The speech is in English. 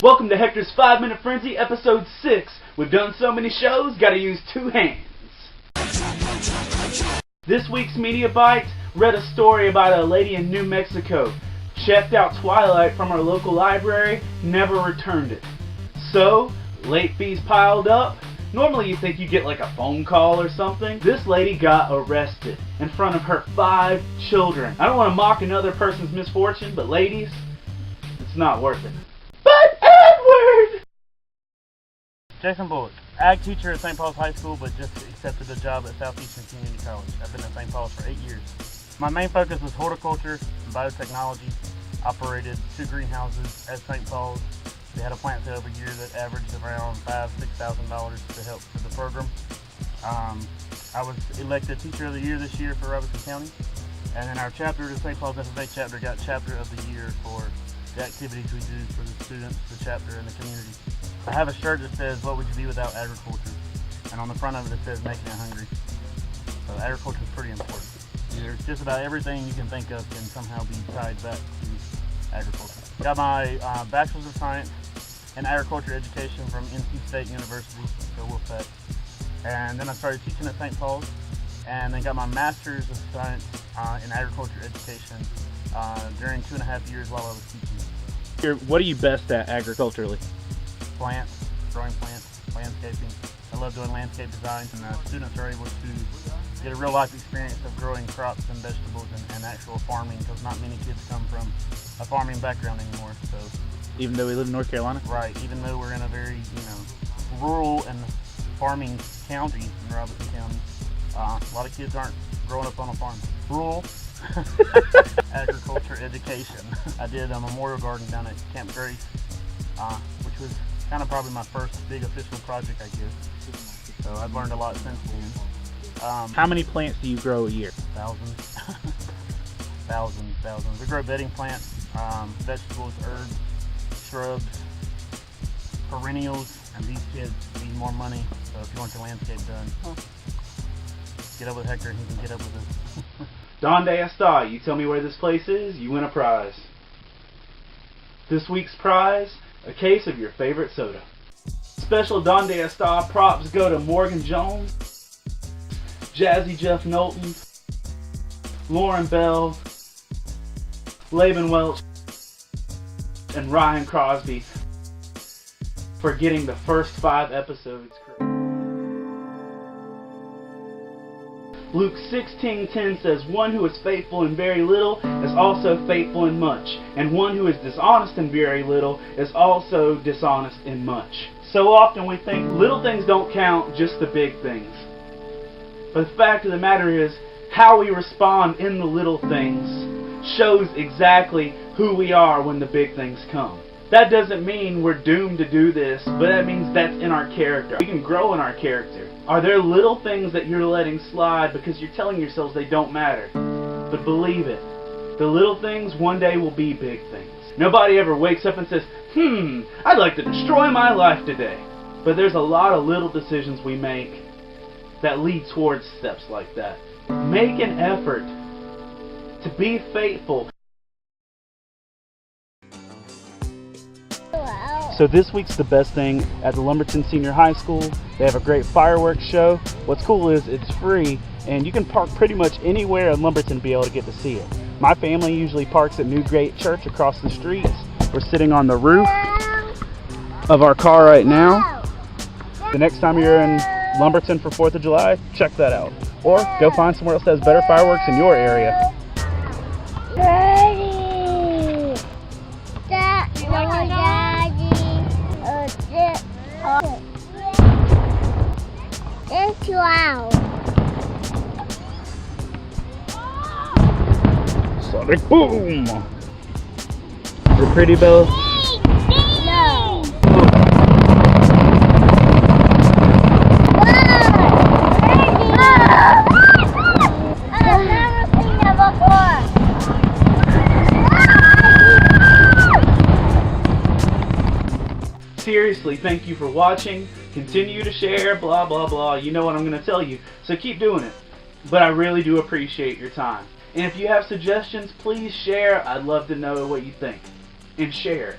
Welcome to Hector's 5-Minute Frenzy, Episode 6. We've done so many shows, gotta use 2 hands. This week's Media Bite read a story about a lady in New Mexico. Checked out Twilight from our local library, never returned it. So, late fees piled up. Normally you think you get like a phone call or something. This lady got arrested in front of her 5 children. I don't want to mock another person's misfortune, but ladies, it's not worth it. But Edward! Jason Bullock, ag teacher at St. Paul's High School, but just accepted a job at Southeastern Community College. I've been at St. Paul's for 8 years. My main focus was horticulture and biotechnology. Operated 2 greenhouses at St. Paul's. We had a plant sale every year that averaged around $5,000–$6,000 to help with the program. I was elected Teacher of the Year this year for Robeson County. And then our chapter, the St. Paul's FFA chapter, got Chapter of the Year for the activities we do for the students, the chapter, and the community. I have a shirt that says, "What would you be without agriculture?" And on the front of it, it says, "Making it hungry." So agriculture is pretty important. There's just about everything you can think of can somehow be tied back to agriculture. Got my Bachelor's of Science in Agriculture Education from NC State University, so Wolfpack. And then I started teaching at St. Paul's, and then got my Master's of Science in Agriculture Education during 2.5 years while I was teaching. What are you best at agriculturally? Plants, growing plants, landscaping. I love doing landscape design, and students are able to get a real life experience of growing crops and vegetables and actual farming, because not many kids come from a farming background anymore. So, Even though we live in North Carolina? right, even though we're in a very rural and farming county in Robeson County, a lot of kids aren't growing up on a farm. Rural agriculture education. I did a memorial garden down at Camp Grace, which was kind of probably my first big official project, I guess. So I've learned a lot since then. How many plants do you grow a year? Thousands. Thousands. We grow bedding plants, vegetables, herbs, shrubs, perennials, and these kids need more money. So if you want your landscape done, get up with Hector and he can get up with us. Donde está? You tell me where this place is, you win a prize. This week's prize, a case of your favorite soda. Special Donde está props go to Morgan Jones, Jazzy Jeff Knowlton, Lauren Bell, Laban Welch, and Ryan Crosby for getting the first 5 episodes correct. Luke 16:10 says, "One who is faithful in very little is also faithful in much, and one who is dishonest in very little is also dishonest in much." So often we think little things don't count, just the big things. But the fact of the matter is, how we respond in the little things shows exactly who we are when the big things come. That doesn't mean we're doomed to do this, but that means that's in our character. We can grow in our character. Are there little things that you're letting slide because you're telling yourselves they don't matter? But believe it, the little things one day will be big things. Nobody ever wakes up and says, I'd like to destroy my life today. But there's a lot of little decisions we make that lead towards steps like that. Make an effort to be faithful. So this week's the best thing at the Lumberton Senior High School. They have a great fireworks show. What's cool is it's free, and you can park pretty much anywhere in Lumberton to be able to get to see it. My family usually parks at Newgate Church across the street. We're sitting on the roof of our car right now. The next time you're in Lumberton for 4th of July, check that out. Or go find somewhere else that has better fireworks in your area. Wow. Sonic boom! Is it pretty, Bella? No. I've never seen that before. Seriously, thank you for watching. Continue to share, blah, blah, blah. You know what I'm going to tell you. So keep doing it. But I really do appreciate your time. And if you have suggestions, please share. I'd love to know what you think. And share.